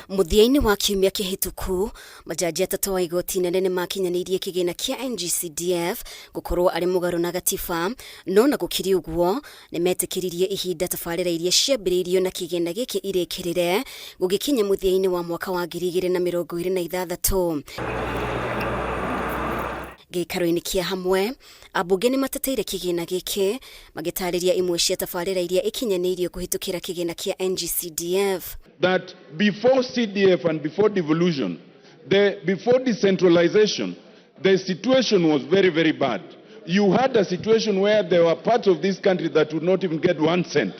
Muthiaini wa kiumia kihituku majaji atatu wa igoti inene nimakinyanirie kigina kia NGCDF gukorwo ari mugaru na gatiba no na gukiri uguo nimetikiririe ihinda tabarira iria ciambiriirio na kigina giki irekirire gugikinya muthiaini wa mwaka wa 2026. Gikaro-ini kia hamwe ambunge ni mateteire kigina giki magitariria imwe cia tabarira iria ikinyaniirio kuhitukira kigina kia NGCDF. That before CDF and before devolution, before decentralization, the situation was very, very bad. You had a situation where there were parts of this country that would not even get 1 cent.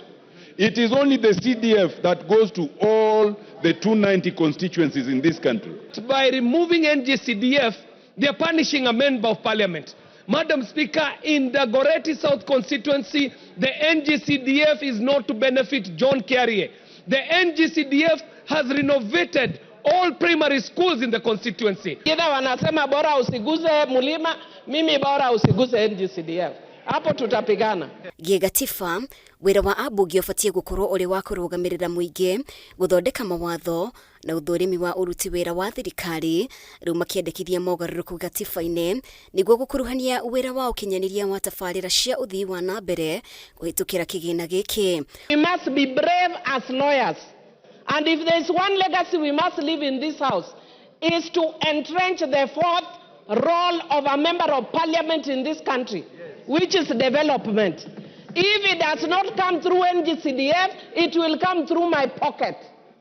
It is only the CDF that goes to all the 290 constituencies in this country. By removing NGCDF, they are punishing a member of parliament. Madam Speaker, in the Goreti South constituency, the NGCDF is not to benefit John Kiarie. The NGCDF has renovated all primary schools in the constituency. Kida wanasema bora usiguze mulima, mimi bora usiguze NGCDF. Hapo tutapigana. Gatiba wira wa ambunge ufatie gukorwo uri wa kurugamirira muingi guthondeka mawatho na uthurimi wa uruti wira wa thirikari riu makiendekithia mogaruruku gatiba-ini niguo gukuruhania wira wa ukinyaniria wa tabarira cia uthii wa na mbere kuhitukira kigina giki. We must be brave as lawyers, and if there is one legacy we must leave in this house is to entrench the fourth role of a member of parliament in this country, which is development. If it does not come through NGCDF, it will come through my pocket.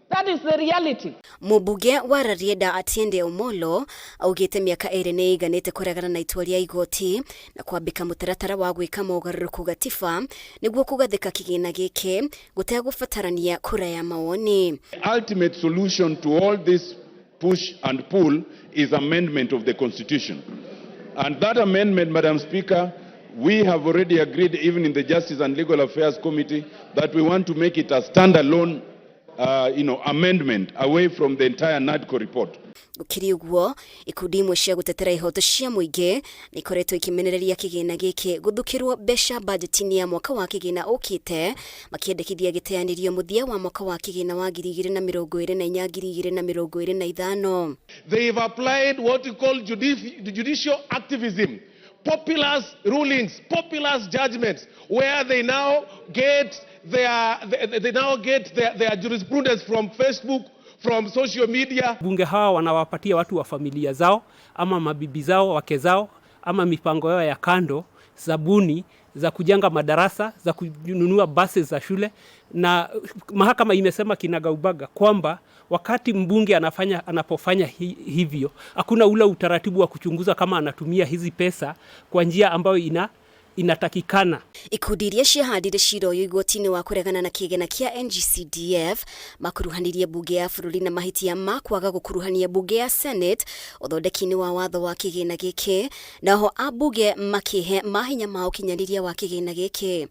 That is the reality. MUMBUNGE wa RARIEDA ATIENDE AMOLLO augite miaka ere ni iganite kuregana na itua ria IGOTI na kwambika mutaratara wa gwika mogaruruku gatiba niguo kugathika kigina giki gutegubatarania kura ya mawoni. Ultimate solution to all this push and pull is amendment of the constitution. And that amendment, Madam Speaker, we have already agreed even in the Justice and Legal Affairs Committee that we want to make it a standalone amendment away from the entire NADCO report. Gukiri uguo ikundi imwe cia gutetera ihoto cia muingi nikoretwo ikimenereria kigina giki guthukirwo besha budget-ini ya mwaka wa kigina ukite makiendekithia giteanirio muthia wa mwaka wa kigina wa 2024-2025. They have applied what we call judicial activism, populist rulings, populist judgments, where they now get their jurisprudence from Facebook, from social media. Bunge hawa wanawapatia watu wa familia zao ama mabibi zao, wake zao ama mipango yao ya kando zabuni za kujenga madarasa, za kununua basi za shule, na mahakama imesema kinagaubaga kwamba wakati mbunge anapofanya hivyo hakuna ule utaratibu wa kuchunguza kama anatumia hizi pesa kwa njia ambayo inatakikana. Ikundi iria ciahandire cira uyu igoti-ini wa kuregana na kigina kia NGCDF makuruhanirie bunge ya bururi na mahitia ma kwaga gukuruhania bunge ya Senate uthondeki-ini wa watho wa kigina giki, naho ambunge makihe mahinya ma ukinyaniria wa kigina giki.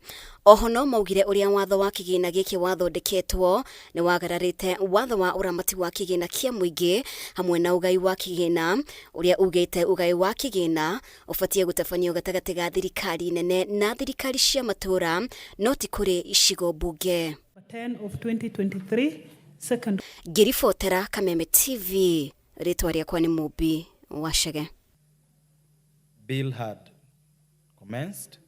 Oho no maugire uria watho wa kigina giki wathondeketwo ni wagararite watho wa uramati wa kigina kia muingi hamwe na ugai wa kigina uria ugite ugai wa kigina ufatie gutafanio gatagati ga thirikari nene na thirikari cia matura no ti kuri icigo bunge. 10 of 2023 second. Giribotera Kameme TV, ritwa riakwa ni Mubi Wachege. Bill had commenced.